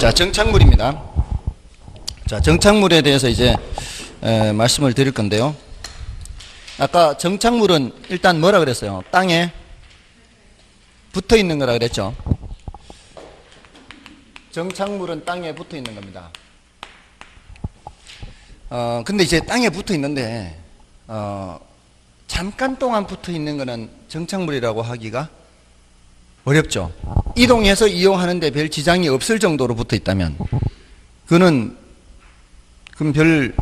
자, 정착물입니다. 자, 정착물에 대해서 이제 말씀을 드릴 건데요. 아까 정착물은 일단 뭐라 그랬어요? 땅에 붙어 있는 거라 그랬죠. 정착물은 땅에 붙어 있는 겁니다. 근데 이제 땅에 붙어 있는데 잠깐 동안 붙어 있는 거는 정착물이라고 하기가 어렵죠. 이동해서 이용하는데 별 지장이 없을 정도로 붙어 있다면 그럼 별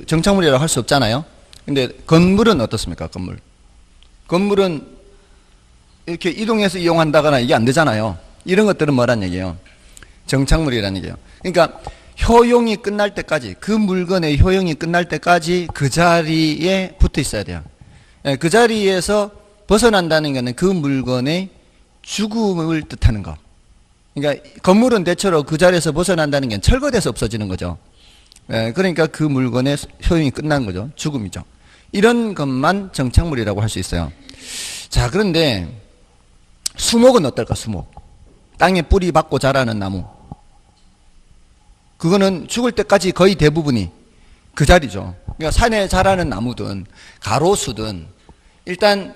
정착물이라고 할 수 없잖아요. 근데 건물은 어떻습니까? 건물은 이렇게 이동해서 이용한다거나 이게 안 되잖아요. 이런 것들은 뭐란 얘기예요? 정착물이라는 얘기예요. 그러니까 효용이 끝날 때까지, 그 물건의 효용이 끝날 때까지 그 자리에 붙어 있어야 돼요. 그 자리에서 벗어난다는 것은 그 물건의 죽음을 뜻하는 거. 그러니까 건물은 대체로 그 자리에서 벗어난다는 게 철거돼서 없어지는 거죠. 그러니까 그 물건의 효용이 끝난 거죠. 죽음이죠. 이런 것만 정착물이라고 할 수 있어요. 자, 그런데 수목은 어떨까? 수목. 땅에 뿌리 박고 자라는 나무. 그거는 죽을 때까지 거의 대부분이 그 자리죠. 그러니까 산에 자라는 나무든 가로수든 일단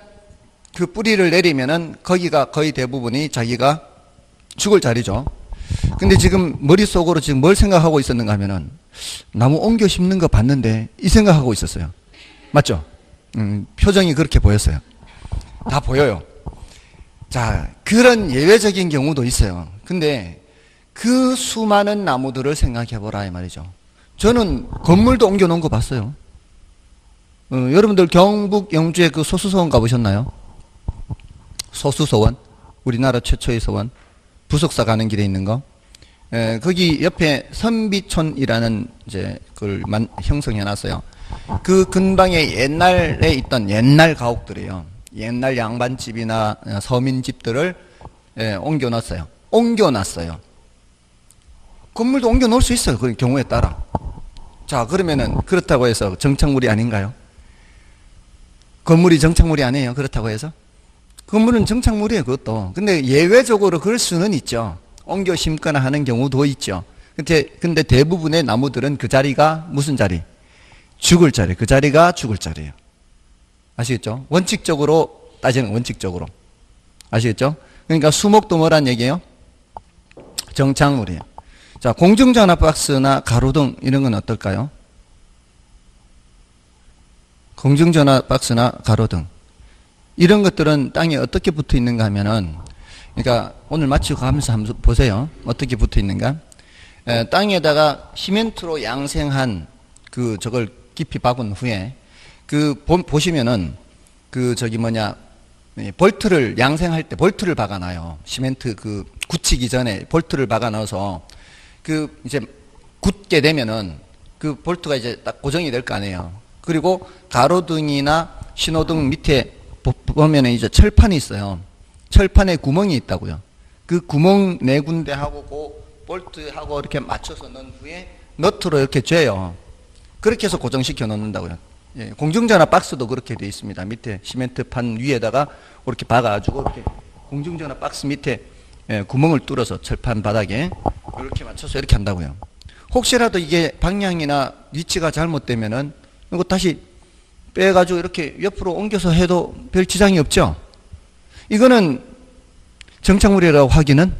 그 뿌리를 내리면은 거기가 거의 대부분이 자기가 죽을 자리죠. 근데 지금 머릿속으로 지금 뭘 생각하고 있었는가 하면은 나무 옮겨 심는 거 봤는데 이 생각하고 있었어요. 맞죠? 표정이 그렇게 보였어요. 다 보여요. 자, 그런 예외적인 경우도 있어요. 근데 그 수많은 나무들을 생각해 보라 이 말이죠. 저는 건물도 옮겨 놓은 거 봤어요. 여러분들 경북 영주에 그 소수서원 가보셨나요? 소수서원, 우리나라 최초의 서원, 부석사 가는 길에 있는 거. 거기 옆에 선비촌이라는 이제 그걸 형성해 놨어요. 그 근방에 옛날에 있던 옛날 가옥들이에요. 옛날 양반집이나 서민집들을 옮겨놨어요. 옮겨놨어요. 건물도 옮겨 놓을 수 있어요. 그 경우에 따라. 자, 그러면은 그렇다고 해서 정착물이 아닌가요? 건물이 정착물이 아니에요. 그렇다고 해서? 건물은 정착물이에요. 그것도. 근데 예외적으로 그럴 수는 있죠. 옮겨 심거나 하는 경우도 있죠. 근데 대부분의 나무들은 그 자리가 무슨 자리? 죽을 자리. 그 자리가 죽을 자리예요. 아시겠죠? 원칙적으로 따지는 원칙적으로. 아시겠죠? 그러니까 수목도 뭐란 얘기예요? 정착물이에요. 자, 공중전화 박스나 가로등 이런 건 어떨까요? 공중전화 박스나 가로등 이런 것들은 땅에 어떻게 붙어 있는가 하면은, 그러니까 오늘 마치고 가면서 한번 보세요. 어떻게 붙어 있는가? 땅에다가 시멘트로 양생한 저걸 깊이 박은 후에 보시면은 볼트를 양생할 때 볼트를 박아놔요. 시멘트 굳히기 전에 볼트를 박아놔서 이제 굳게 되면은 그 볼트가 이제 딱 고정이 될 거 아니에요. 그리고 가로등이나 신호등 밑에 보면은 이제 철판이 있어요. 철판에 구멍이 있다고요. 그 구멍 네 군데하고 그 볼트하고 이렇게 맞춰서 넣은 후에 너트로 이렇게 쬐요. 그렇게 해서 고정시켜 놓는다고요. 예, 공중전화 박스도 그렇게 되어 있습니다. 밑에 시멘트판 위에다가 이렇게 박아가지고 이렇게 공중전화 박스 밑에 구멍을 뚫어서 철판 바닥에 이렇게 맞춰서 이렇게 한다고요. 혹시라도 이게 방향이나 위치가 잘못되면은 이거 다시 빼가지고 이렇게 옆으로 옮겨서 해도 별 지장이 없죠. 이거는 정착물이라고 하기는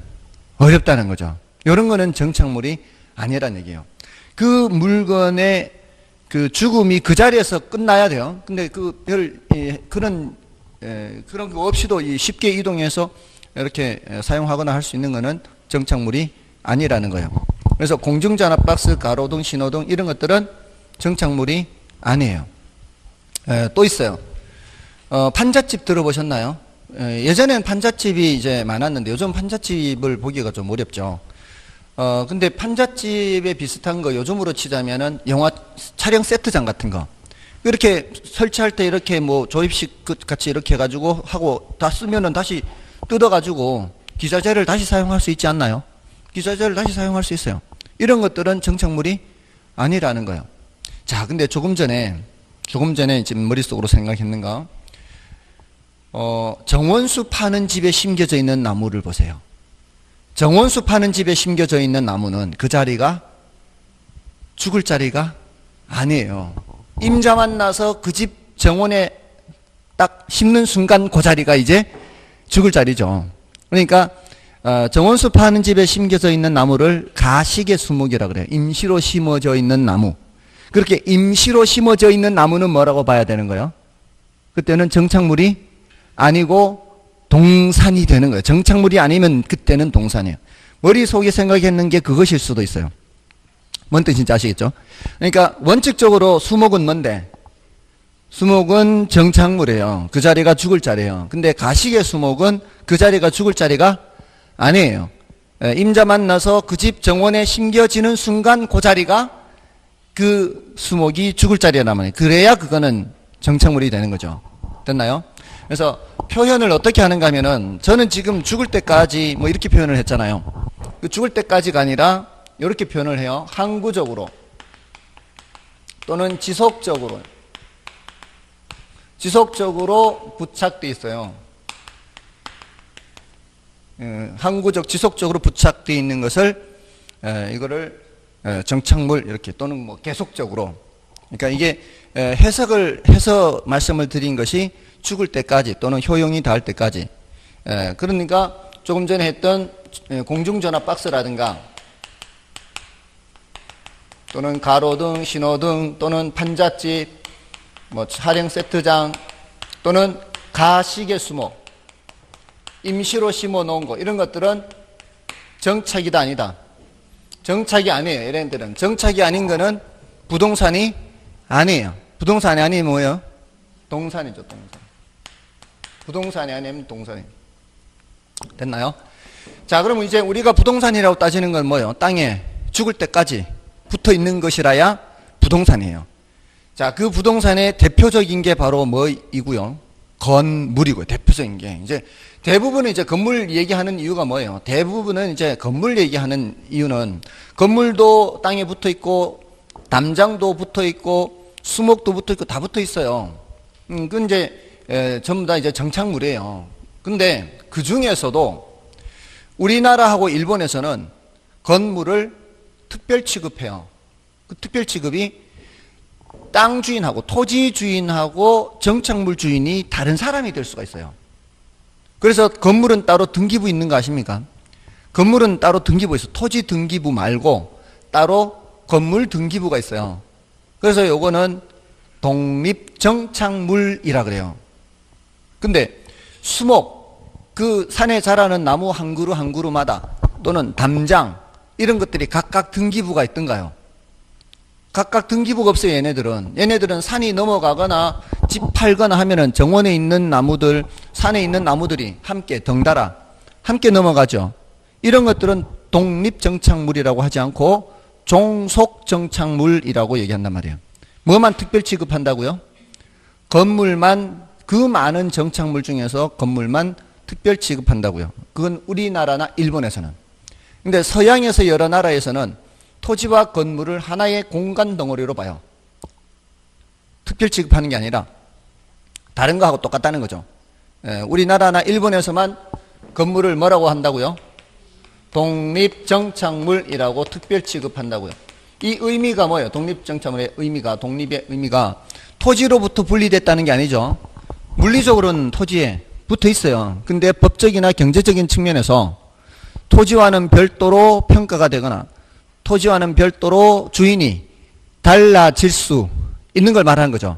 어렵다는 거죠. 이런 거는 정착물이 아니란 얘기예요. 그 물건의 죽음이 그 자리에서 끝나야 돼요. 근데 그런 거 없이도 쉽게 이동해서 이렇게 사용하거나 할 수 있는 거는 정착물이 아니라는 거예요. 그래서 공중전화 박스, 가로등, 신호등 이런 것들은 정착물이 아니에요. 또 있어요. 판잣집 들어보셨나요? 예전엔 판잣집이 이제 많았는데 요즘 판잣집을 보기가 좀 어렵죠. 근데 판잣집에 비슷한 거 요즘으로 치자면은 영화 촬영 세트장 같은 거. 이렇게 설치할 때 이렇게 뭐 조립식 같이 이렇게 해가지고 하고 다 쓰면은 다시 뜯어가지고 기자재를 다시 사용할 수 있지 않나요? 기자재를 다시 사용할 수 있어요. 이런 것들은 정착물이 아니라는 거예요. 자, 근데 조금 전에 지금 머릿속으로 생각했는가? 정원수 파는 집에 심겨져 있는 나무를 보세요. 정원수 파는 집에 심겨져 있는 나무는 그 자리가 죽을 자리가 아니에요. 임자만 나서 그 집 정원에 딱 심는 순간 그 자리가 이제 죽을 자리죠. 그러니까 정원수 파는 집에 심겨져 있는 나무를 가시개 수목이라 그래요. 임시로 심어져 있는 나무. 그렇게 임시로 심어져 있는 나무는 뭐라고 봐야 되는 거예요? 그때는 정착물이 아니고 동산이 되는 거예요. 정착물이 아니면 그때는 동산이에요. 머릿속에 생각했는 게 그것일 수도 있어요. 뭔 뜻인지 아시겠죠? 그러니까 원칙적으로 수목은 뭔데? 수목은 정착물이에요. 그 자리가 죽을 자리예요. 근데 가시개 수목은 그 자리가 죽을 자리가 아니에요. 임자 만나서 그 집 정원에 심겨지는 순간 그 자리가 그 수목이 죽을 자리라는 말이에요. 그래야 그거는 정착물이 되는 거죠. 됐나요? 그래서 표현을 어떻게 하는가 하면은 저는 지금 죽을 때까지 뭐 이렇게 표현을 했잖아요. 그 죽을 때까지가 아니라 이렇게 표현을 해요. 항구적으로 또는 지속적으로 부착되어 있어요. 항구적 지속적으로 부착되어 있는 것을 이거를 정착물 이렇게 또는 뭐 계속적으로, 그러니까 이게 해석을 해서 말씀을 드린 것이 죽을 때까지 또는 효용이 닿을 때까지. 그러니까 조금 전에 했던 공중전화 박스라든가 또는 가로등, 신호등 또는 판잣집, 뭐 촬영 세트장 또는 가시개 수목, 임시로 심어 놓은 거, 이런 것들은 정착이다 아니다? 정착이 아니에요. 얘네들은 정착이 아닌 거는 부동산이 아니에요. 부동산이 아니면 뭐예요? 동산이죠. 동산. 부동산이 아니면 동산이에요. 됐나요? 자, 그러면 이제 우리가 부동산이라고 따지는 건 뭐예요? 땅에 죽을 때까지 붙어 있는 것이라야 부동산이에요. 자, 그 부동산의 대표적인 게 바로 뭐이고요? 건물이고요. 대표적인 게. 이제 대부분은 이제 건물 얘기하는 이유가 뭐예요? 대부분은 이제 건물 얘기하는 이유는 건물도 땅에 붙어 있고 담장도 붙어 있고 수목도 붙어 있고 다 붙어 있어요. 그 이제 전부 다 이제 정착물이에요. 근데 그 중에서도 우리나라하고 일본에서는 건물을 특별 취급해요. 그 특별 취급이 땅 주인하고 토지 주인하고 정착물 주인이 다른 사람이 될 수가 있어요. 그래서 건물은 따로 등기부 있는 거 아십니까? 건물은 따로 등기부 있어요. 토지 등기부 말고 따로 건물 등기부가 있어요. 그래서 요거는 독립정착물이라 그래요. 근데 수목, 그 산에 자라는 나무 한 그루 한 그루마다 또는 담장 이런 것들이 각각 등기부가 있던가요? 각각 등기부가 없어요. 얘네들은 산이 넘어가거나 집 팔거나 하면은 정원에 있는 나무들, 산에 있는 나무들이 함께 덩달아 함께 넘어가죠. 이런 것들은 독립정착물이라고 하지 않고 종속정착물이라고 얘기한단 말이에요. 뭐만 특별 취급한다고요? 건물만, 그 많은 정착물 중에서 건물만 특별 취급한다고요. 그건 우리나라나 일본에서는. 근데 서양에서 여러 나라에서는 토지와 건물을 하나의 공간 덩어리로 봐요. 특별 취급하는 게 아니라 다른 거하고 똑같다는 거죠. 우리나라나 일본에서만 건물을 뭐라고 한다고요? 독립정착물이라고 특별 취급한다고요. 이 의미가 뭐예요? 독립정착물의 의미가, 독립의 의미가 토지로부터 분리됐다는 게 아니죠. 물리적으로는 토지에 붙어 있어요. 근데 법적이나 경제적인 측면에서 토지와는 별도로 평가가 되거나 토지와는 별도로 주인이 달라질 수 있는 걸 말하는 거죠.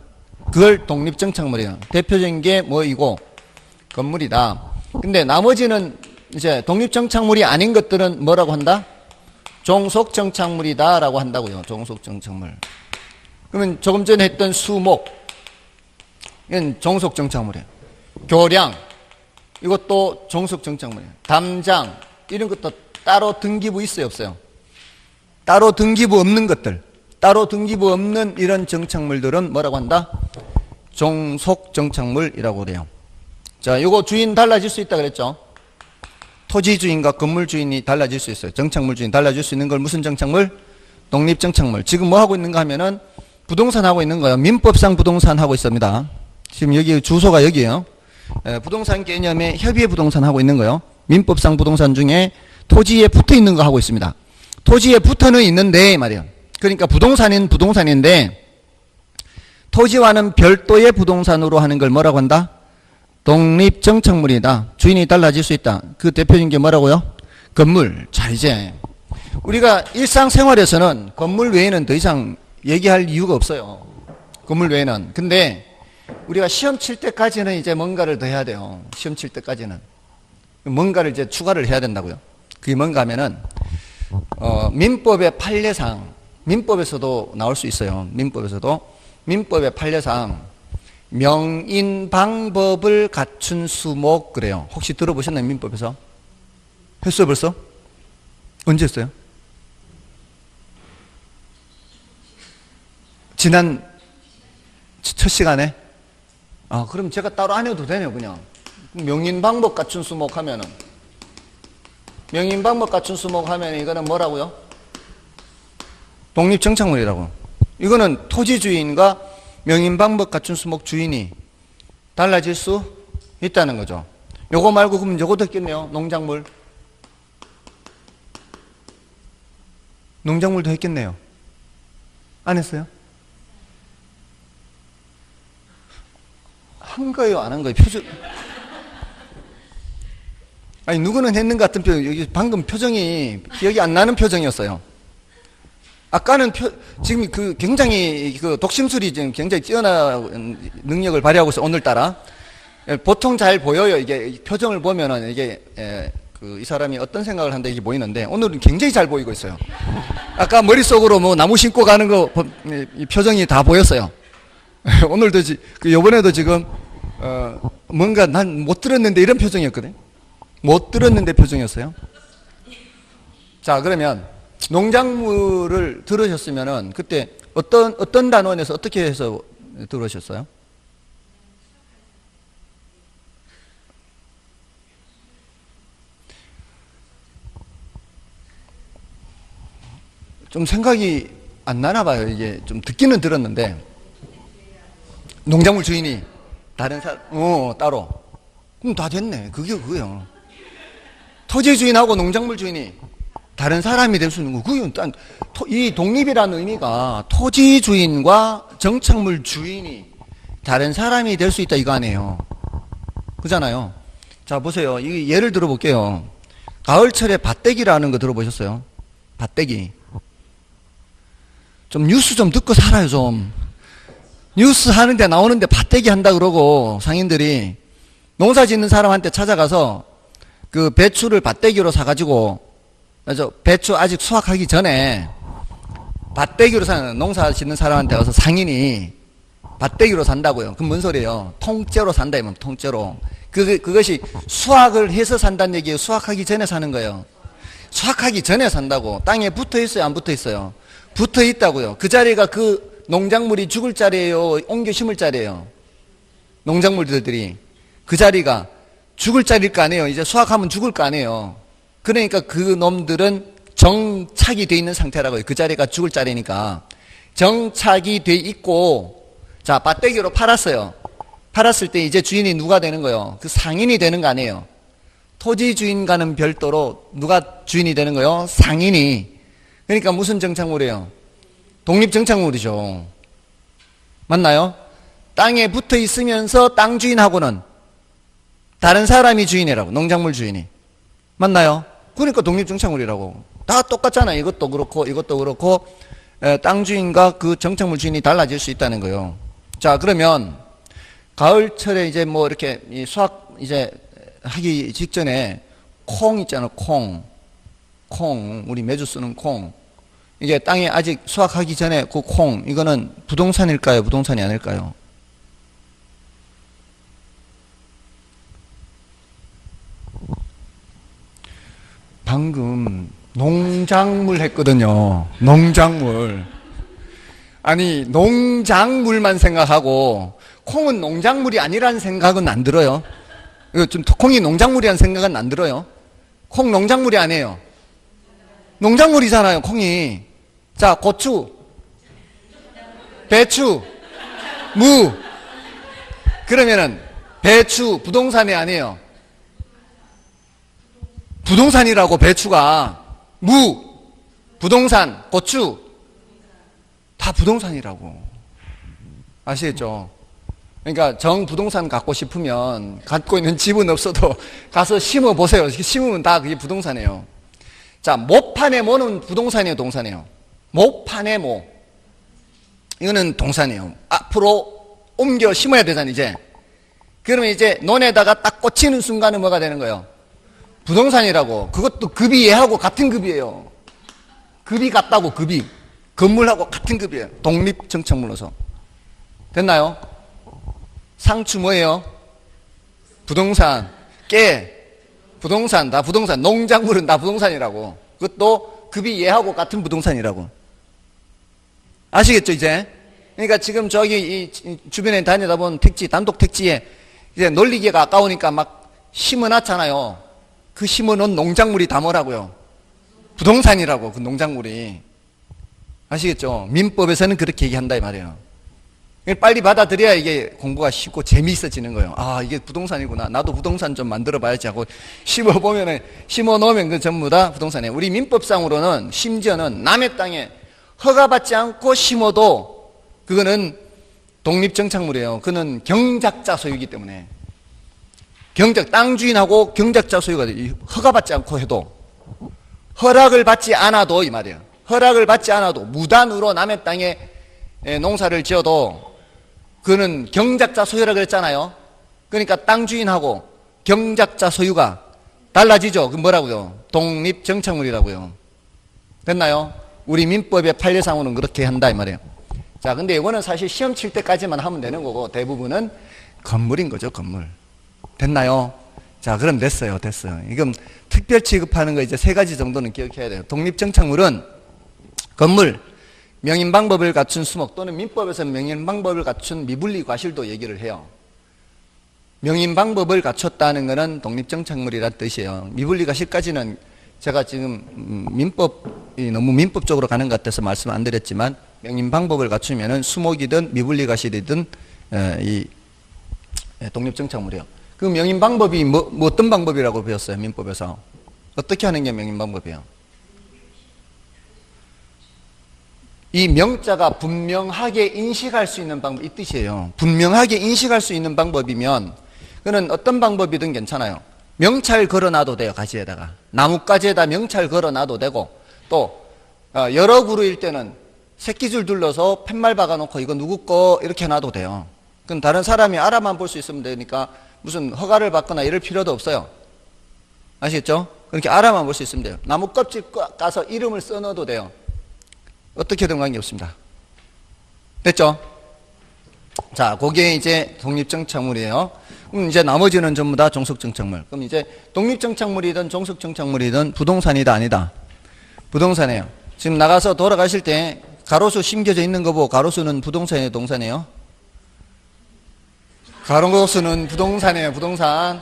그걸 독립정착물이에요. 대표적인 게 뭐이고 건물이다. 근데 나머지는 이제 독립정착물이 아닌 것들은 뭐라고 한다? 종속정착물이다 라고 한다고요. 종속정착물. 그러면 조금 전에 했던 수목, 이건 종속정착물이에요. 교량, 이것도 종속정착물이에요. 담장, 이런 것도 따로 등기부 있어요, 없어요? 따로 등기부 없는 것들, 따로 등기부 없는 이런 정착물들은 뭐라고 한다? 종속정착물이라고 그래요. 자, 요거 주인 달라질 수 있다 그랬죠? 토지 주인과 건물 주인이 달라질 수 있어요. 정착물 주인 달라질 수 있는 걸 무슨 정착물? 독립정착물. 지금 뭐 하고 있는가 하면은 부동산 하고 있는 거예요. 민법상 부동산 하고 있습니다. 지금 여기 주소가 여기에요. 부동산 개념의 협의의 부동산 하고 있는 거예요. 민법상 부동산 중에 토지에 붙어 있는 거 하고 있습니다. 토지에 붙어는 있는데 말이에요. 그러니까 부동산인 부동산인데 토지와는 별도의 부동산으로 하는 걸 뭐라고 한다? 독립정착물이다. 주인이 달라질 수 있다. 그 대표적인 게 뭐라고요? 건물. 자, 이제 우리가 일상생활에서는 건물 외에는 더 이상 얘기할 이유가 없어요. 건물 외에는. 근데 우리가 시험 칠 때까지는 이제 뭔가를 더 해야 돼요. 시험 칠 때까지는. 뭔가를 이제 추가를 해야 된다고요. 그게 뭔가 하면은, 민법의 판례상, 민법에서도 나올 수 있어요. 민법의 판례상, 명인 방법을 갖춘 수목, 그래요. 혹시 들어보셨나요? 민법에서? 했어요, 벌써? 언제 했어요? 지난 첫 시간에? 아, 그럼 제가 따로 안 해도 되네요, 그냥. 명인 방법 갖춘 수목 하면은. 명인 방법 갖춘 수목 하면 이거는 뭐라고요? 독립정착물이라고. 이거는 토지 주인과 명인 방법 갖춘 수목 주인이 달라질 수 있다는 거죠. 요거 말고 그러면 요것도 했겠네요. 농작물. 농작물도 했겠네요. 안 했어요? 한 거예요, 안 한 거예요? 표정. 아니, 누구는 했는 것 같은 표정, 여기 방금 표정이 기억이 안 나는 표정이었어요. 아까는 지금 그 굉장히 그 독심술이 지금 굉장히 뛰어난 능력을 발휘하고 있어요, 오늘따라. 보통 잘 보여요, 이게. 표정을 보면은 이게, 이 사람이 어떤 생각을 한다 이게 보이는데, 오늘은 굉장히 잘 보이고 있어요. 아까 머릿속으로 뭐 나무 심고 가는 거, 이 표정이 다 보였어요. 오늘도, 요번에도 지금, 뭔가 난 못 들었는데 이런 표정이었거든. 못 들었는데 표정이었어요. 자, 그러면 농작물을 들으셨으면은 그때 어떤 단원에서 어떻게 해서 들으셨어요? 좀 생각이 안 나나 봐요. 이게 좀 듣기는 들었는데 농작물 주인이 다른 사람, 따로. 그럼 다 됐네. 그게 그거예요. 토지 주인하고 농작물 주인이 다른 사람이 될 수 있는 거. 그게 이 독립이라는 의미가 토지 주인과 정착물 주인이 다른 사람이 될 수 있다 이거 아니에요. 그잖아요. 자, 보세요. 이 예를 들어 볼게요. 가을철에 밭대기라는 거 들어보셨어요? 밭대기. 좀 뉴스 좀 듣고 살아요, 좀. 뉴스 하는데 나오는데 밭대기 한다 그러고 상인들이 농사 짓는 사람한테 찾아가서 그 배추를 밭대기로 사가지고, 배추 아직 수확하기 전에 밭대기로 사는 농사 짓는 사람한테 와서 상인이 밭대기로 산다고요. 그럼 뭔 소리예요? 통째로 산다, 이면 통째로. 그것이 수확을 해서 산다는 얘기예요. 수확하기 전에 사는 거예요. 수확하기 전에 산다고. 땅에 붙어 있어요, 안 붙어 있어요? 붙어 있다고요. 그 자리가 그 농작물이 죽을 자리예요, 옮겨 심을 자리예요? 농작물들이. 그 자리가 죽을 자리일 거 아니에요. 이제 수확하면 죽을 거 아니에요. 그러니까 그 놈들은 정착이 돼 있는 상태라고요. 그 자리가 죽을 자리니까. 정착이 돼 있고, 자, 밭대기로 팔았어요. 팔았을 때 이제 주인이 누가 되는 거예요? 그 상인이 되는 거 아니에요. 토지 주인과는 별도로 누가 주인이 되는 거예요? 상인이. 그러니까 무슨 정착물이에요? 독립정착물이죠. 맞나요? 땅에 붙어 있으면서 땅 주인하고는 다른 사람이 주인이라고, 농작물 주인이. 맞나요? 그러니까 독립정착물이라고. 다 똑같잖아요. 이것도 그렇고, 이것도 그렇고, 땅 주인과 그 정착물 주인이 달라질 수 있다는 거예요. 자, 그러면, 가을철에 이제 뭐 이렇게 수확 이제 하기 직전에 콩 있잖아요. 콩, 우리 매주 쓰는 콩. 이게 땅에 아직 수확하기 전에 그 콩, 이거는 부동산일까요? 부동산이 아닐까요? 방금 농작물 했거든요. 농작물. 아니, 농작물만 생각하고 콩은 농작물이 아니라는 생각은 안 들어요. 이거 좀 콩이 농작물이라는 생각은 안 들어요. 콩 농작물이 아니에요. 농작물이잖아요, 콩이. 자, 고추, 배추, 무. 그러면은 배추 부동산이 아니에요. 부동산이라고 배추가. 무, 부동산, 고추 다 부동산이라고. 아시겠죠? 그러니까 정부동산 갖고 싶으면 갖고 있는 집은 없어도 가서 심어보세요. 심으면 다 그게 부동산이에요. 자, 모판의 모는 부동산이에요, 동산이에요? 모판의 모, 이거는 동산이에요. 앞으로 옮겨 심어야 되잖아요, 이제. 그러면 이제 논에다가 딱 꽂히는 순간은 뭐가 되는 거예요? 부동산이라고. 그것도 급이 얘하고 같은 급이에요. 급이 같다고, 급이. 건물하고 같은 급이에요. 독립정착물로서. 됐나요? 상추 뭐예요? 부동산. 깨, 부동산, 다 부동산. 농작물은 다 부동산이라고. 그것도 급이 얘하고 같은 부동산이라고. 아시겠죠, 이제? 그러니까 지금 저기 이 주변에 다니다 보면 택지, 단독 택지에 이제 놀리기가 아까우니까 막 심어놨잖아요. 그 심어놓은 농작물이 다 뭐라고요? 부동산이라고, 그 농작물이. 아시겠죠? 민법에서는 그렇게 얘기한다 이 말이에요. 빨리 받아들여야 이게 공부가 쉽고 재미있어지는 거예요. 아, 이게 부동산이구나. 나도 부동산 좀 만들어 봐야지 하고 심어 놓으면 그 전부 다 부동산이에요. 우리 민법상으로는 심지어는 남의 땅에 허가받지 않고 심어도 그거는 독립정착물이에요. 그는 경작자 소유이기 때문에. 땅 주인하고 경작자 소유가 허가받지 않고 해도, 허락을 받지 않아도 이 말이에요. 허락을 받지 않아도 무단으로 남의 땅에 농사를 지어도 그는 경작자 소유라 그랬잖아요. 그러니까 땅 주인하고 경작자 소유가 달라지죠. 그 뭐라고요? 독립정착물이라고요. 됐나요? 우리 민법의 판례상으로는 그렇게 한다 이 말이에요. 자, 근데 이거는 사실 시험 칠 때까지만 하면 되는 거고 대부분은 건물인 거죠, 건물. 됐나요? 자, 그럼 됐어요. 이건 특별 취급하는 거 이제 3가지 정도는 기억해야 돼요. 독립정착물은 건물, 명인방법을 갖춘 수목, 또는 민법에서는 명인방법을 갖춘 미분리 과실도 얘기를 해요. 명인방법을 갖췄다는 것은 독립정착물이란 뜻이에요. 미분리 과실까지는 제가 지금 민법이 너무 민법적으로 가는 것 같아서 말씀 안 드렸지만, 명인방법을 갖추면은 수목이든 미분리 과실이든 이 독립정착물이에요. 그 명인방법이 뭐 어떤 방법이라고 배웠어요, 민법에서? 어떻게 하는 게 명인방법이에요? 이 명자가 분명하게 인식할 수 있는 방법, 이 뜻이에요. 분명하게 인식할 수 있는 방법이면 그는 어떤 방법이든 괜찮아요. 명찰 걸어놔도 돼요, 가지에다가. 나뭇가지에다 명찰 걸어놔도 되고, 또 여러 그루일 때는 새끼줄 둘러서 팻말 박아놓고 이거 누구 거 이렇게 해놔도 돼요. 그건 다른 사람이 알아만 볼 수 있으면 되니까 무슨 허가를 받거나 이럴 필요도 없어요. 아시겠죠? 그렇게 알아만 볼 수 있으면 돼요. 나무 껍질 까서 이름을 써넣어도 돼요. 어떻게든 관계없습니다. 됐죠? 자, 그게 이제 독립정착물이에요. 그럼 이제 나머지는 전부 다 종속정착물. 그럼 이제 독립정착물이든 종속정착물이든 부동산이다 아니다? 부동산이에요. 지금 나가서 돌아가실 때 가로수 심겨져 있는 거 보고 가로수는 부동산이에요, 동산이에요? 가로수는 부동산이에요, 부동산.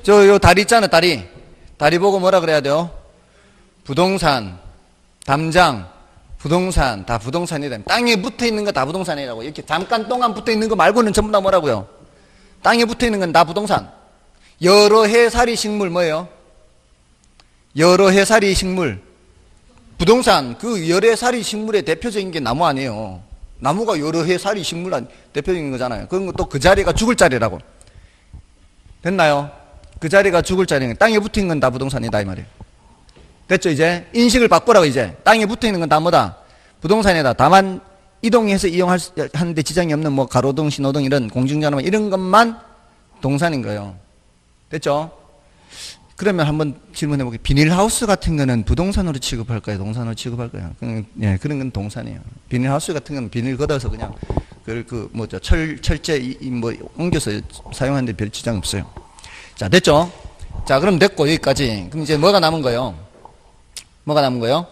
요 다리 있잖아, 다리. 다리 보고 뭐라 그래야 돼요? 부동산, 담장, 부동산, 다 부동산이다. 땅에 붙어 있는 거 다 부동산이라고. 이렇게 잠깐 동안 붙어 있는 거 말고는 전부 다 뭐라고요? 땅에 붙어 있는 건 다 부동산. 여러 해살이 식물 뭐예요? 여러 해살이 식물. 부동산, 그 여러 해살이 식물의 대표적인 게 나무 아니에요. 나무가 여러 해살이 식물 대표적인 거잖아요. 그런 것도 그 자리가 죽을 자리라고. 됐나요? 그 자리가 죽을 자리는 땅에 붙어 있는 건 다 부동산이다 이 말이에요. 됐죠? 이제 인식을 바꾸라고. 이제 땅에 붙어 있는 건 다 뭐다? 부동산이다. 다만 이동해서 이용하는데 지장이 없는 뭐 가로등, 신호등 이런 공중전화 이런 것만 동산인 거예요. 됐죠? 그러면 한번 질문해 볼게요. 비닐하우스 같은 거는 부동산으로 취급할까요? 동산으로 취급할까요? 예, 그런 건 동산이에요. 비닐하우스 같은 건 비닐 걷어서 그냥 철제 뭐 옮겨서 사용하는데 별 지장 없어요. 자, 됐죠? 자, 그럼 됐고 여기까지. 그럼 이제 뭐가 남은 거예요? 뭐가 남은 거예요?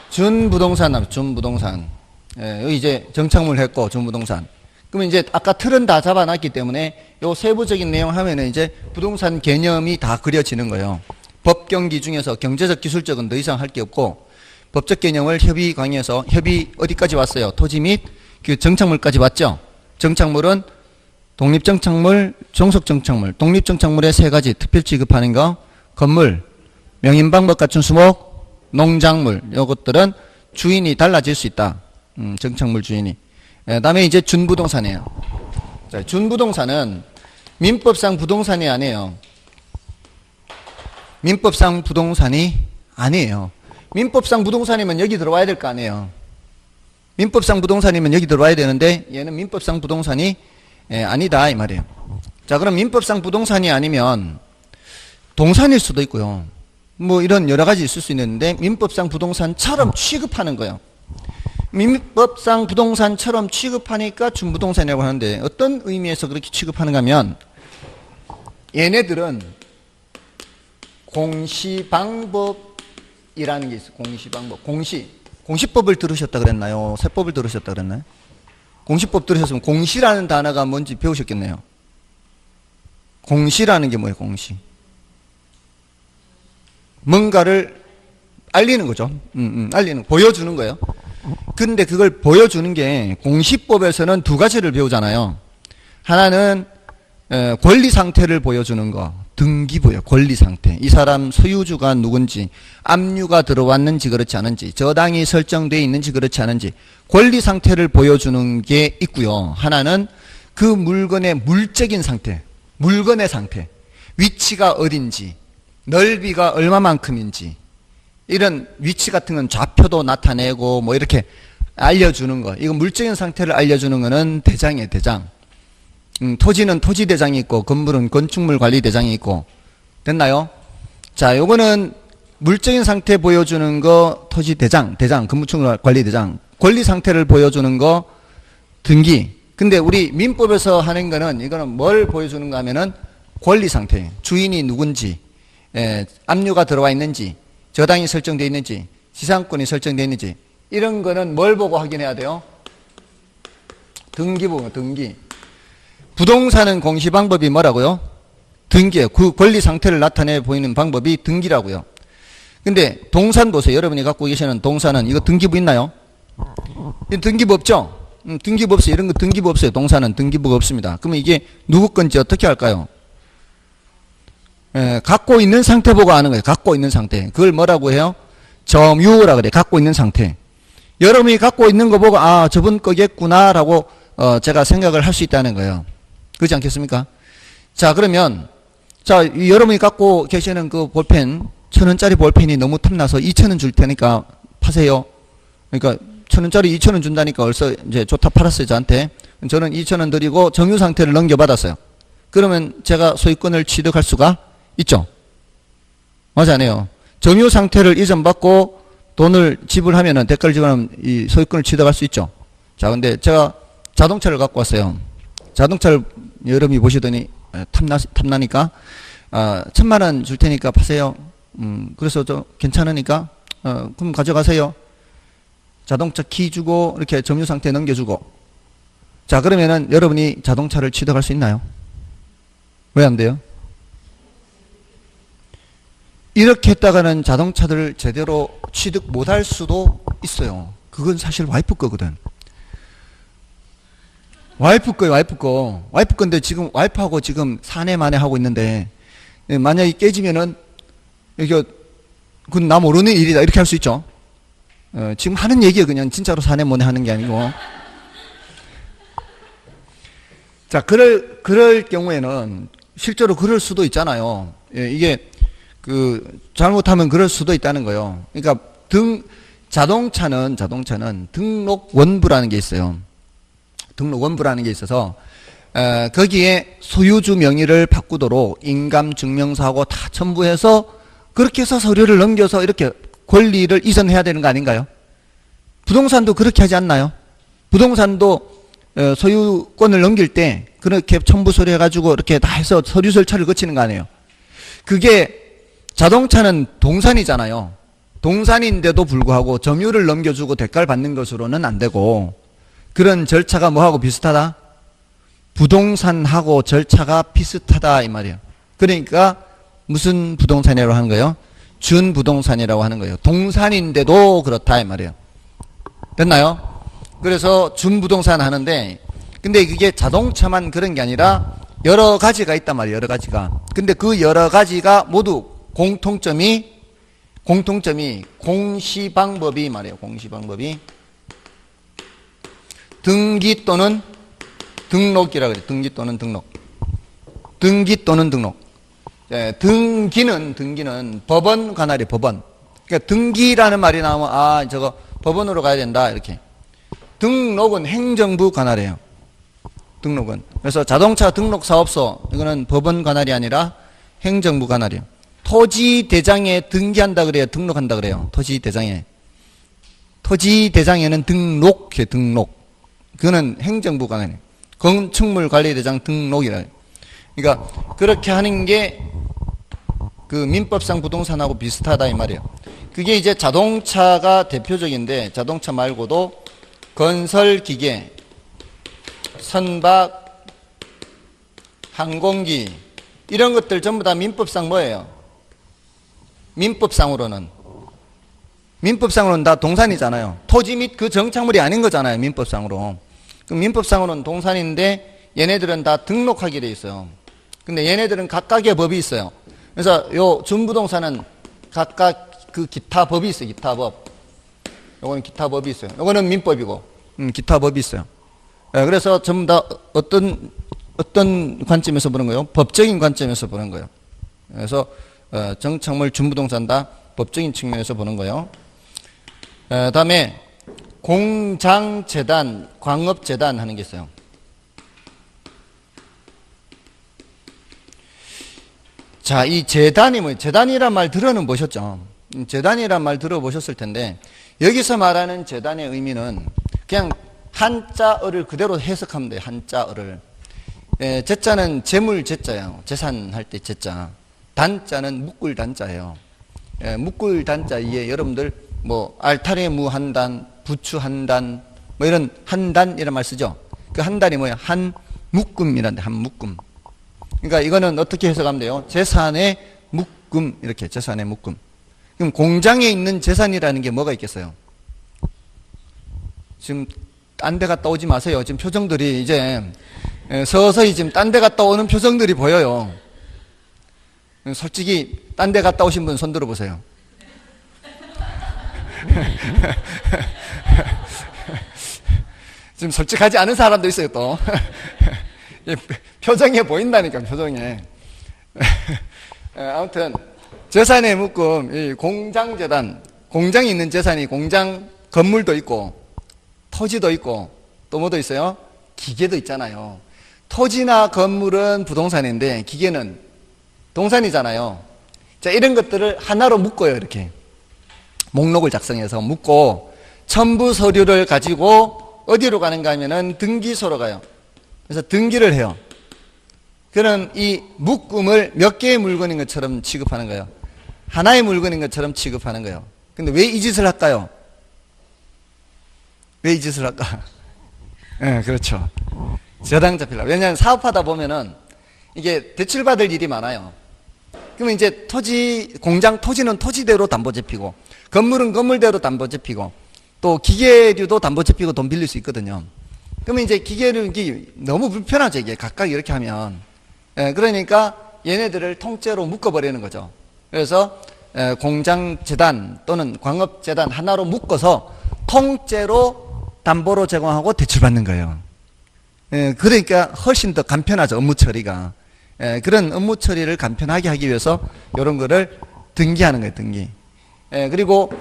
준부동산. 예, 여기 이제 정착물 했고 준부동산. 그러면 이제 아까 틀은 다 잡아놨기 때문에 요 세부적인 내용 하면은 이제 부동산 개념이 다 그려지는 거예요. 법 경기 중에서 경제적 기술적은 더 이상 할 게 없고, 법적 개념을 협의 강의에서 협의 어디까지 왔어요? 토지 및 그 정착물까지 왔죠? 정착물은 독립정착물, 종속정착물. 독립정착물의 3가지 특별 취급하는 거, 건물, 명인 방법 갖춘 수목, 농작물 요것들은 주인이 달라질 수 있다. 정착물 주인이. 다음에 이제 준부동산이에요. 자, 준부동산은 민법상 부동산이 아니에요. 민법상 부동산이 아니에요. 민법상 부동산이면 여기 들어와야 될 거 아니에요. 민법상 부동산이면 여기 들어와야 되는데 얘는 민법상 부동산이 아니다 이 말이에요. 자, 그럼 민법상 부동산이 아니면 동산일 수도 있고요. 뭐 이런 여러 가지 있을 수 있는데 민법상 부동산처럼 취급하는 거예요. 민법상 부동산처럼 취급하니까 준부동산이라고 하는데 어떤 의미에서 그렇게 취급하는가 하면 얘네들은 공시방법이라는 게 있어요. 공시방법. 공시법을 들으셨다 그랬나요? 세법을 들으셨다 그랬나요? 공시법 들으셨으면 공시라는 단어가 뭔지 배우셨겠네요. 공시라는 게 뭐예요? 공시. 뭔가를 알리는 거죠. 보여주는 거예요. 근데 그걸 보여주는 게 공시법에서는 두 가지를 배우잖아요. 하나는 권리 상태를 보여주는 거, 등기부예요. 권리 상태. 이 사람 소유주가 누군지, 압류가 들어왔는지 그렇지 않은지, 저당이 설정되어 있는지 그렇지 않은지 권리 상태를 보여주는 게 있고요. 하나는 그 물건의 물적인 상태, 물건의 상태, 위치가 어딘지, 넓이가 얼마만큼인지 이런 위치 같은 건 좌표도 나타내고 뭐 이렇게 알려주는 거. 이거 물적인 상태를 알려주는 거는 대장이에요. 대장. 토지는 토지대장이 있고 건물은 건축물관리대장이 있고. 됐나요? 자, 요거는 물적인 상태 보여주는 거 토지대장, 건축물관리대장. 권리 상태를 보여주는 거 등기. 근데 우리 민법에서 하는 거는 이거는 뭘 보여주는가 하면은 권리 상태. 주인이 누군지, 압류가 들어와 있는지, 저당이 설정되어 있는지, 지상권이 설정되어 있는지 이런 거는 뭘 보고 확인해야 돼요? 등기부, 등기. 부동산은 공시 방법이 뭐라고요? 등기예요. 그 권리 상태를 나타내 보이는 방법이 등기라고요. 근데 동산 보세요. 여러분이 갖고 계시는 동산은 이거 등기부 있나요? 등기부 없죠? 등기부 없어요. 이런 거 등기부 없어요. 동산은 등기부가 없습니다. 그러면 이게 누구 건지 어떻게 할까요? 갖고 있는 상태 보고 아는 거예요. 갖고 있는 상태. 그걸 뭐라고 해요? 점유라 그래. 갖고 있는 상태. 여러분이 갖고 있는 거 보고 아 저분 거겠구나라고 제가 생각을 할 수 있다는 거예요. 그렇지 않겠습니까? 자, 그러면 자 여러분이 갖고 계시는 그 볼펜 1,000원짜리 볼펜이 너무 탐나서 2,000원 줄 테니까 파세요. 그러니까 1,000원짜리 2,000원 준다니까 벌써 이제 좋다 팔았어요. 저한테. 저는 2,000원 드리고 점유 상태를 넘겨받았어요. 그러면 제가 소유권을 취득할 수가 있죠. 맞지 않아요? 점유 상태를 이전받고 돈을 지불하면은 대가를 지불하면 이 소유권을 취득할 수 있죠. 자, 근데 제가 자동차를 갖고 왔어요. 자동차를 여러분이 보시더니 탐나니까 1,000만 원 줄 테니까 파세요. 그래서 저 괜찮으니까 그럼 가져가세요. 자동차 키 주고 이렇게 점유 상태 넘겨주고. 자, 그러면은 여러분이 자동차를 취득할 수 있나요? 왜 안 돼요? 이렇게 했다가는 자동차들을 제대로 취득 못할 수도 있어요. 그건 사실 와이프 거거든. 와이프 거예요, 와이프 거. 와이프 건데 지금 와이프하고 지금 사내 만에 하고 있는데 만약에 깨지면은 이게 그건 나 모르는 일이다 이렇게 할 수 있죠. 지금 하는 얘기예요. 그냥 진짜로 사내 모내 하는 게 아니고. 자, 그럴 경우에는 실제로 그럴 수도 있잖아요. 이게 잘못하면 그럴 수도 있다는 거예요. 그러니까 자동차는 등록 원부라는 게 있어요. 등록 원부라는 게 있어서 거기에 소유주 명의를 바꾸도록 인감증명서하고 다 첨부해서 그렇게 해서 서류를 넘겨서 이렇게 권리를 이전해야 되는 거 아닌가요? 부동산도 그렇게 하지 않나요? 부동산도 소유권을 넘길 때 그렇게 첨부 서류 해가지고 이렇게 다 해서 서류 절차를 거치는 거 아니에요? 그게 자동차는 동산이잖아요. 동산인데도 불구하고 점유를 넘겨주고 대가를 받는 것으로는 안 되고 그런 절차가 뭐하고 비슷하다? 부동산하고 절차가 비슷하다 이 말이에요. 그러니까 무슨 부동산이라고 하는 거예요? 준부동산이라고 하는 거예요. 동산인데도 그렇다 이 말이에요. 됐나요? 그래서 준부동산 하는데 근데 그게 자동차만 그런 게 아니라 여러 가지가 있단 말이에요. 여러 가지가. 근데 그 여러 가지가 모두 공통점이 공통점이 공시 방법이 말이에요. 공시 방법이 등기 또는 등록이라 그래요. 등기 또는 등록. 등기 또는 등록. 등기는 법원 관할이 법원. 그러니까 등기라는 말이 나오면 아 저거 법원으로 가야 된다 이렇게. 등록은 행정부 관할이에요. 등록은. 그래서 자동차 등록 사업소 이거는 법원 관할이 아니라 행정부 관할이에요. 토지 대장에 등기한다 그래요. 등록한다 그래요. 토지 대장에. 토지 대장에는 등록해 등록. 그거는 행정부 관할이에요. 건축물 관리대장 등록이라. 그러니까 그렇게 하는 게 그 민법상 부동산하고 비슷하다 이 말이에요. 그게 이제 자동차가 대표적인데 자동차 말고도 건설기계, 선박, 항공기 이런 것들 전부 다 민법상 뭐예요? 민법상으로는 다 동산이잖아요. 토지 및 그 정착물이 아닌 거잖아요. 민법상으로. 그럼 민법상으로는 동산인데 얘네들은 다 등록하게 돼 있어요. 근데 얘네들은 각각의 법이 있어요. 그래서 요 준부동산은 각각 그 기타 법이 있어요. 기타 법. 요거는 기타 법이 있어요. 요거는 민법이고 기타 법이 있어요. 그래서 전부 다 어떤 관점에서 보는 거예요? 법적인 관점에서 보는 거예요. 그래서 정착물 준부동산 다 법적인 측면에서 보는 거예요. 다음에 공장재단, 광업재단 하는 게 있어요. 자, 이 재단이 뭐예요? 재단이란 말 들어는 보셨죠? 재단이란 말 들어보셨을 텐데 여기서 말하는 재단의 의미는 그냥 한자어를 그대로 해석하면 돼요. 한자어를. 재자는 재물 재자예요. 재산할 때 재자. 단자는 묶을 단자예요. 묶을 단자 이에 여러분들 뭐 알타리 무 한 단, 부추 한 단, 뭐 이런 한 단 이런 말 쓰죠. 그 한 단이 뭐예요? 한 묶음이란데 한 묶음. 그러니까 이거는 어떻게 해석하면 돼요? 재산의 묶음 이렇게 재산의 묶음. 그럼 공장에 있는 재산이라는 게 뭐가 있겠어요? 지금 딴 데 갔다 오지 마세요. 지금 표정들이 이제 서서히 지금 딴 데 갔다 오는 표정들이 보여요. 솔직히 딴 데 갔다 오신 분 손 들어보세요. 지금 솔직하지 않은 사람도 있어요 또. 표정에 보인다니까 표정에. 아무튼 재산의 묶음, 이 공장재단, 공장이 있는 재산이 공장 건물도 있고 토지도 있고 또 뭐도 있어요? 기계도 있잖아요. 토지나 건물은 부동산인데 기계는 동산이잖아요. 자, 이런 것들을 하나로 묶어요. 이렇게 목록을 작성해서 묶고 첨부 서류를 가지고 어디로 가는가 하면은 등기소로 가요. 그래서 등기를 해요. 그럼 이 묶음을 몇 개의 물건인 것처럼 취급하는 거예요. 하나의 물건인 것처럼 취급하는 거예요. 근데 왜 이 짓을 할까요? 왜 이 짓을 할까? 네, 그렇죠. 저당 잡히려고. 왜냐하면 사업하다 보면은 이게 대출받을 일이 많아요. 그러면 이제 공장 토지는 토지대로 담보 잡히고, 건물은 건물대로 담보 잡히고, 또 기계류도 담보 잡히고 돈 빌릴 수 있거든요. 그러면 이제 기계류 이게 너무 불편하죠. 이게 각각 이렇게 하면. 그러니까 얘네들을 통째로 묶어버리는 거죠. 그래서 공장재단 또는 광업재단 하나로 묶어서 통째로 담보로 제공하고 대출받는 거예요. 그러니까 훨씬 더 간편하죠. 업무 처리가. 그런 업무 처리를 간편하게 하기 위해서 이런 거를 등기하는 거예요. 등기. 그리고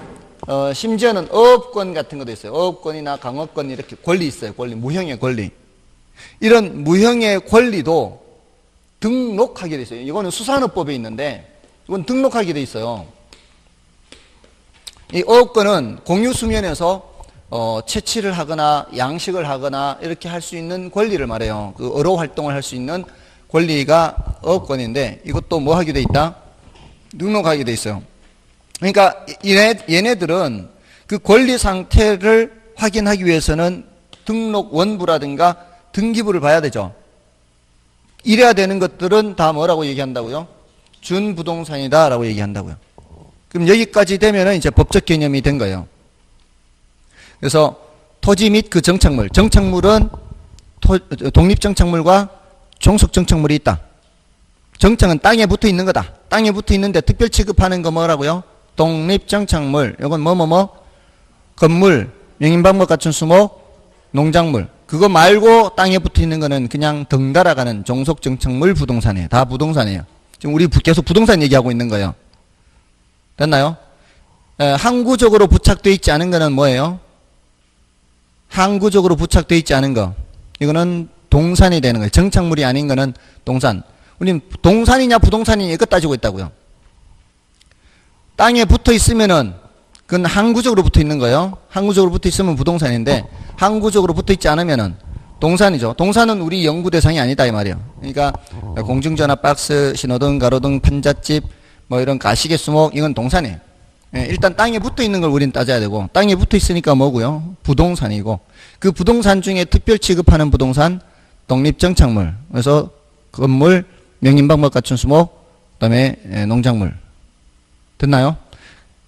심지어는 어업권 같은 것도 있어요. 어업권이나 강업권 이렇게 권리 있어요. 권리, 무형의 권리. 이런 무형의 권리도 등록하게 돼 있어요. 이거는 수산업법에 있는데 이건 등록하게 돼 있어요. 이 어업권은 공유 수면에서 채취를 하거나 양식을 하거나 이렇게 할 수 있는 권리를 말해요. 그 어로 활동을 할 수 있는 권리가 어업권인데 이것도 뭐 하게 돼 있다? 등록하게 돼 있어요. 그러니까 얘네들은 그 권리 상태를 확인하기 위해서는 등록 원부라든가 등기부를 봐야 되죠. 이래야 되는 것들은 다 뭐라고 얘기한다고요? 준부동산이다 라고 얘기한다고요. 그럼 여기까지 되면은 이제 법적 개념이 된 거예요. 그래서 토지 및 그 정착물, 정착물은 독립정착물과 종속정착물이 있다. 정착은 땅에 붙어 있는 거다. 땅에 붙어 있는데 특별 취급하는 거 뭐라고요? 독립정착물, 이건 건물, 명인방법 갖춘 수목, 농작물. 그거 말고 땅에 붙어 있는 거는 그냥 덩달아가는 종속정착물 부동산이에요. 다 부동산이에요. 지금 우리 계속 부동산 얘기하고 있는 거예요. 됐나요? 항구적으로 부착되어 있지 않은 거는 뭐예요? 항구적으로 부착되어 있지 않은 거. 이거는 동산이 되는 거예요. 정착물이 아닌 거는 동산. 우리는 동산이냐 부동산이냐 이거 따지고 있다고요. 땅에 붙어 있으면은 그건 항구적으로 붙어 있는 거예요. 항구적으로 붙어 있으면 부동산인데 항구적으로 붙어 있지 않으면은 동산이죠. 동산은 우리 연구 대상이 아니다 이 말이에요. 그러니까 공중전화 박스, 신호등, 가로등, 판잣집, 뭐 이런 가시개 수목 이건 동산이에요. 일단 땅에 붙어 있는 걸 우리는 따져야 되고 땅에 붙어 있으니까 뭐고요? 부동산이고 그 부동산 중에 특별 취급하는 부동산 독립정착물. 그래서 건물, 명인방법 갖춘 수목, 그다음에 농작물. 됐나요?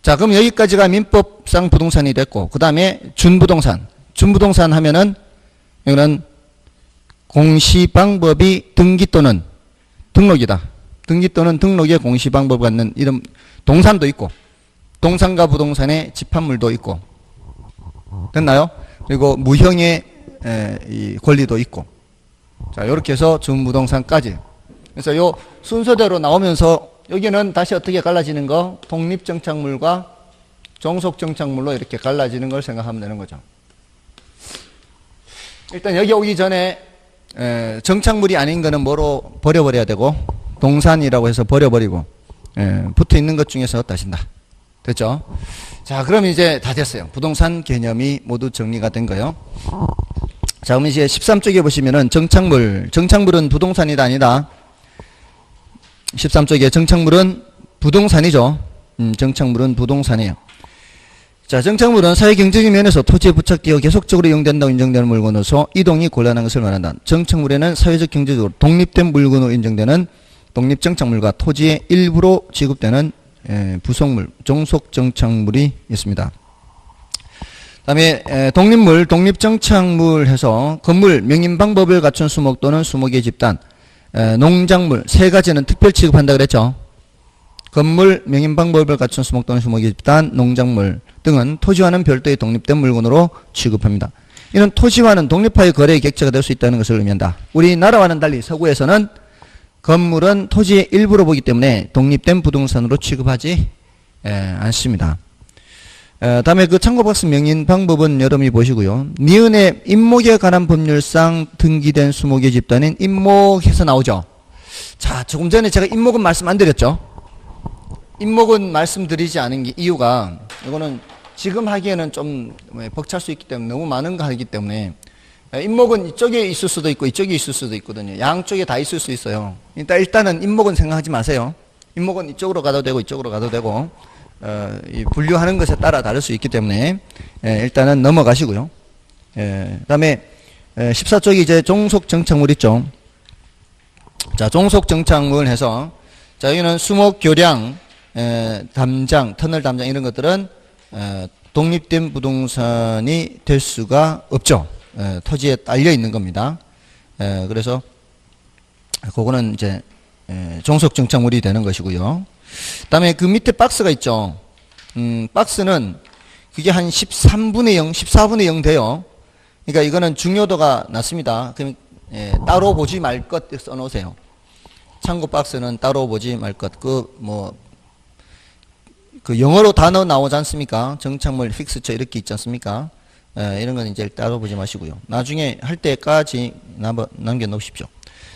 자, 그럼 여기까지가 민법상 부동산이 됐고 그 다음에 준부동산. 준부동산 하면은 이거는 공시방법이 등기 또는 등록이다. 등기 또는 등록의 공시방법 갖는 이런 동산도 있고 동산과 부동산의 집합물도 있고 됐나요? 그리고 무형의 이 권리도 있고 자 이렇게 해서 준부동산까지 그래서 요 순서대로 나오면서 여기는 다시 어떻게 갈라지는 거? 독립정착물과 종속정착물로 이렇게 갈라지는 걸 생각하면 되는 거죠. 일단 여기 오기 전에 정착물이 아닌 거는 뭐로 버려버려야 되고 동산이라고 해서 버려버리고 붙어 있는 것 중에서 따진다. 됐죠? 자, 그럼 이제 다 됐어요. 부동산 개념이 모두 정리가 된 거예요. 자, 그럼 이제 13쪽에 보시면은 정착물은 부동산이다 아니다. 13쪽에 정착물은 부동산이죠. 정착물은 부동산이에요. 자, 정착물은 사회경제적 면에서 토지에 부착되어 계속적으로 이용된다고 인정되는 물건으로서 이동이 곤란한 것을 말한다. 정착물에는 사회적 경제적으로 독립된 물건으로 인정되는 독립정착물과 토지의 일부로 지급되는 부속물, 종속정착물이 있습니다. 그 다음에 독립물, 독립정착물 해서 건물, 명인방법을 갖춘 수목 또는 수목의 집단, 농작물 세 가지는 특별 취급한다 그랬죠. 건물, 명인방법을 갖춘 수목 또는 수목의 집단, 농작물 등은 토지와는 별도의 독립된 물건으로 취급합니다. 이는 토지와는 독립하여 거래의 객체가 될 수 있다는 것을 의미한다. 우리나라와는 달리 서구에서는 건물은 토지의 일부로 보기 때문에 독립된 부동산으로 취급하지 않습니다. 다음에 그 참고박스 명인방법은 여러분이 보시고요. 니은의 임목에 관한 법률상 등기된 수목의 집단인 임목에서 나오죠. 자, 조금 전에 제가 임목은 말씀 안 드렸죠. 임목은 말씀드리지 않은 게 이유가 이거는 지금 하기에는 좀 벅찰 수 있기 때문에 너무 많은 거 하기 때문에 임목은 이쪽에 있을 수도 있고 이쪽에 있을 수도 있거든요. 양쪽에 다 있을 수 있어요. 일단은 임목은 생각하지 마세요. 임목은 이쪽으로 가도 되고 이쪽으로 가도 되고 이 분류하는 것에 따라 다를 수 있기 때문에 일단은 넘어가시고요. 그다음에 14쪽이 이제 종속정착물 있죠. 자, 종속정착물 해서 자, 여기는 수목, 교량, 담장, 터널 담장 이런 것들은 독립된 부동산이 될 수가 없죠. 토지에 딸려 있는 겁니다. 그래서 그거는 이제 종속정착물이 되는 것이고요. 그다음에 그 밑에 박스가 있죠. 박스는 그게 한 13분의 0, 14분의 0 돼요. 그러니까 이거는 중요도가 낮습니다. 그럼 따로 보지 말 것 써놓으세요. 참고 박스는 따로 보지 말 것. 그 영어로 단어 나오지 않습니까? 정착물, 픽스처 이렇게 있지 않습니까? 이런 건 이제 따로 보지 마시고요. 나중에 할 때까지 남겨놓으십시오.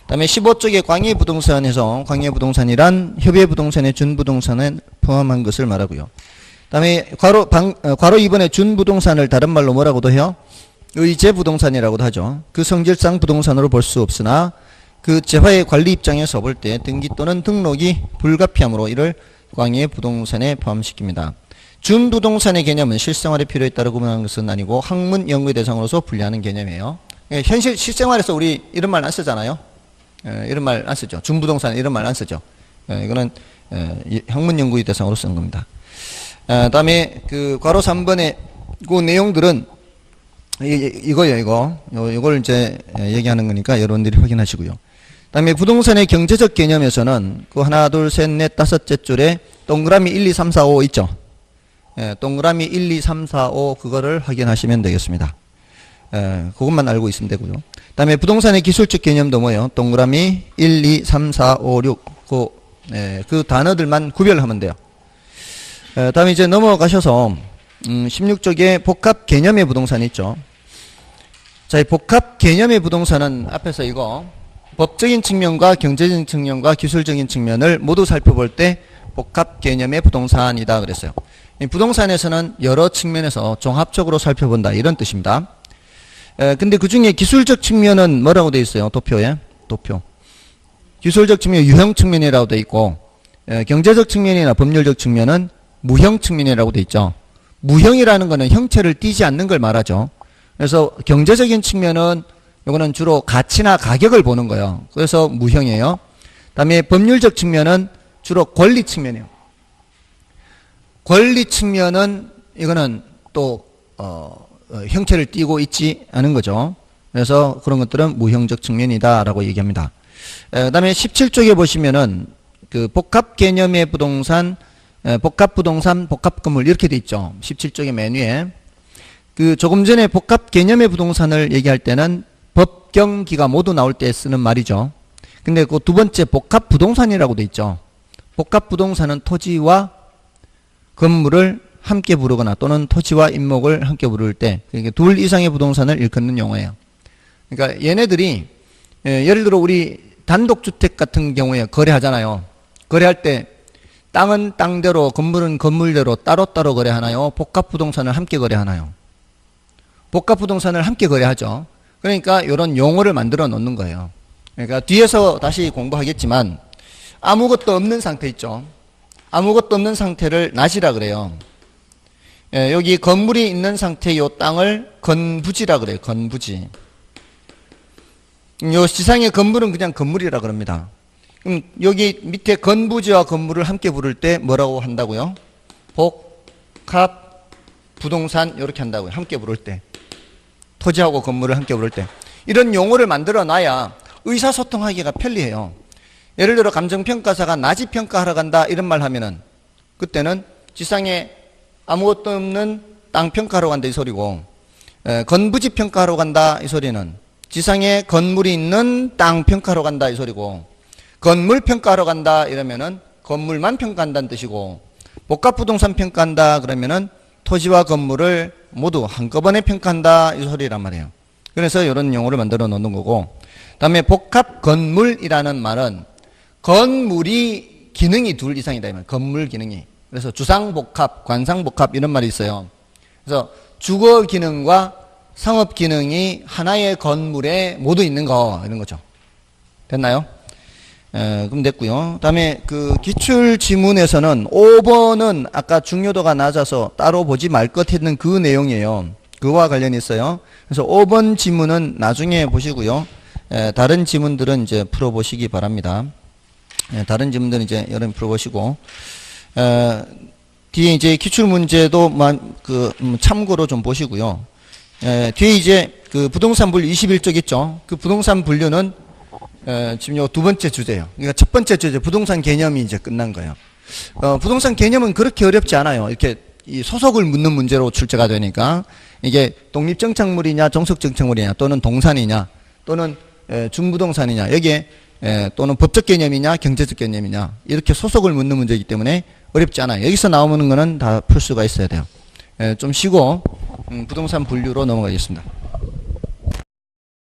그 다음에 15쪽에 광해부동산에서 광해부동산이란 협의부동산의 준부동산에 포함한 것을 말하고요. 그 다음에 괄호 2번에 준부동산을 다른 말로 뭐라고도 해요? 의제부동산이라고도 하죠. 그 성질상 부동산으로 볼 수 없으나 그 재화의 관리 입장에서 볼 때 등기 또는 등록이 불가피하므로 이를 광해부동산에 포함시킵니다. 준부동산의 개념은 실생활의 필요에 따라 구분하는 것은 아니고 학문 연구의 대상으로서 분류하는 개념이에요. 현실 실생활에서 우리 이런 말 안 쓰잖아요. 이런 말 안 쓰죠. 준부동산 이런 말 안 쓰죠. 이거는 학문 연구의 대상으로 쓰는 겁니다. 다음에 그 괄호 3번의 그 내용들은 이거예요. 이걸 이제 얘기하는 거니까 여러분들이 확인하시고요. 다음에 부동산의 경제적 개념에서는 그 하나, 둘, 셋, 넷, 다섯째 줄에 동그라미 1, 2, 3, 4, 5 있죠. 동그라미 1, 2, 3, 4, 5 그거를 확인하시면 되겠습니다. 그것만 알고 있으면 되고요. 그 다음에 부동산의 기술적 개념도 뭐예요? 동그라미 1, 2, 3, 4, 5, 6 그 단어들만 구별하면 돼요. 다음에 이제 넘어가셔서 16쪽에 복합 개념의 부동산 있죠. 자, 이 복합 개념의 부동산은 앞에서 이거 법적인 측면과 경제적인 측면과 기술적인 측면을 모두 살펴볼 때 복합 개념의 부동산이다 그랬어요. 이 부동산에서는 여러 측면에서 종합적으로 살펴본다 이런 뜻입니다. 근데 그 중에 기술적 측면은 뭐라고 되어 있어요? 도표에 도표. 기술적 측면 유형 측면이라고 되어 있고 경제적 측면이나 법률적 측면은 무형 측면이라고 되어 있죠. 무형이라는 거는 형체를 띠지 않는 걸 말하죠. 그래서 경제적인 측면은 이거는 주로 가치나 가격을 보는 거예요. 그래서 무형이에요. 그다음에 법률적 측면은 주로 권리 측면이에요. 권리 측면은 이거는 또 형체를 띠고 있지 않은 거죠. 그래서 그런 것들은 무형적 측면이다라고 얘기합니다. 그다음에 17쪽에 보시면은 그 복합 개념의 부동산, 복합 부동산, 복합 건물 이렇게 돼 있죠. 17쪽의 맨 위에. 그 조금 전에 복합 개념의 부동산을 얘기할 때는 법경기가 모두 나올 때 쓰는 말이죠. 근데 그 두 번째 복합 부동산이라고 돼 있죠. 복합 부동산은 토지와 건물을 함께 부르거나 또는 토지와 인목을 함께 부를 때 그러니까 둘 이상의 부동산을 일컫는 용어예요. 그러니까 얘네들이 예를 들어 우리 단독주택 같은 경우에 거래하잖아요. 거래할 때 땅은 땅대로 건물은 건물대로 따로따로 거래하나요? 복합 부동산을 함께 거래하나요? 복합 부동산을 함께 거래하죠. 그러니까 이런 용어를 만들어 놓는 거예요. 그러니까 뒤에서 다시 공부하겠지만 아무것도 없는 상태 있죠. 아무것도 없는 상태를 낫이라 그래요. 여기 건물이 있는 상태의 이 땅을 건부지라 그래요. 건부지. 요 지상의 건물은 그냥 건물이라 그럽니다. 그럼 여기 밑에 건부지와 건물을 함께 부를 때 뭐라고 한다고요? 복합 부동산 이렇게 한다고요. 함께 부를 때. 토지하고 건물을 함께 부를 때. 이런 용어를 만들어 놔야 의사소통하기가 편리해요. 예를 들어 감정평가사가 낮이 평가하러 간다 이런 말 하면은 그때는 지상에 아무것도 없는 땅 평가하러 간다 이 소리고 건부지 평가하러 간다 이 소리는 지상에 건물이 있는 땅 평가하러 간다 이 소리고 건물 평가하러 간다 이러면은 건물만 평가한다는 뜻이고 복합부동산 평가한다 그러면은 토지와 건물을 모두 한꺼번에 평가한다 이 소리란 말이에요. 그래서 이런 용어를 만들어 놓는 거고 다음에 복합 건물이라는 말은 건물이 기능이 둘 이상이다 이 말. 건물 기능이. 그래서 주상복합, 관상복합 이런 말이 있어요. 그래서 주거 기능과 상업 기능이 하나의 건물에 모두 있는 거 이런 거죠. 됐나요? 그럼 됐고요. 다음에 그 기출 지문에서는 5번은 아까 중요도가 낮아서 따로 보지 말 것 했는 그 내용이에요. 그와 관련이 있어요. 그래서 5번 지문은 나중에 보시고요. 다른 지문들은 이제 풀어보시기 바랍니다. 다른 지문들은 이제 여러분 풀어보시고 뒤에 이제 기출 문제도 참고로 좀 보시고요. 뒤에 이제 그 부동산 분류 21쪽 있죠. 그 부동산 분류는 지금 요 두 번째 주제예요. 그러니까 첫 번째 주제 부동산 개념이 이제 끝난 거예요. 부동산 개념은 그렇게 어렵지 않아요. 이렇게 이 소속을 묻는 문제로 출제가 되니까 이게 독립정착물이냐 종속정착물이냐 또는 동산이냐 또는 중부동산이냐 여기에 또는 법적 개념이냐 경제적 개념이냐 이렇게 소속을 묻는 문제이기 때문에 어렵지 않아요. 여기서 나오는 거는 다 풀 수가 있어야 돼요. 좀 쉬고 부동산 분류로 넘어가겠습니다.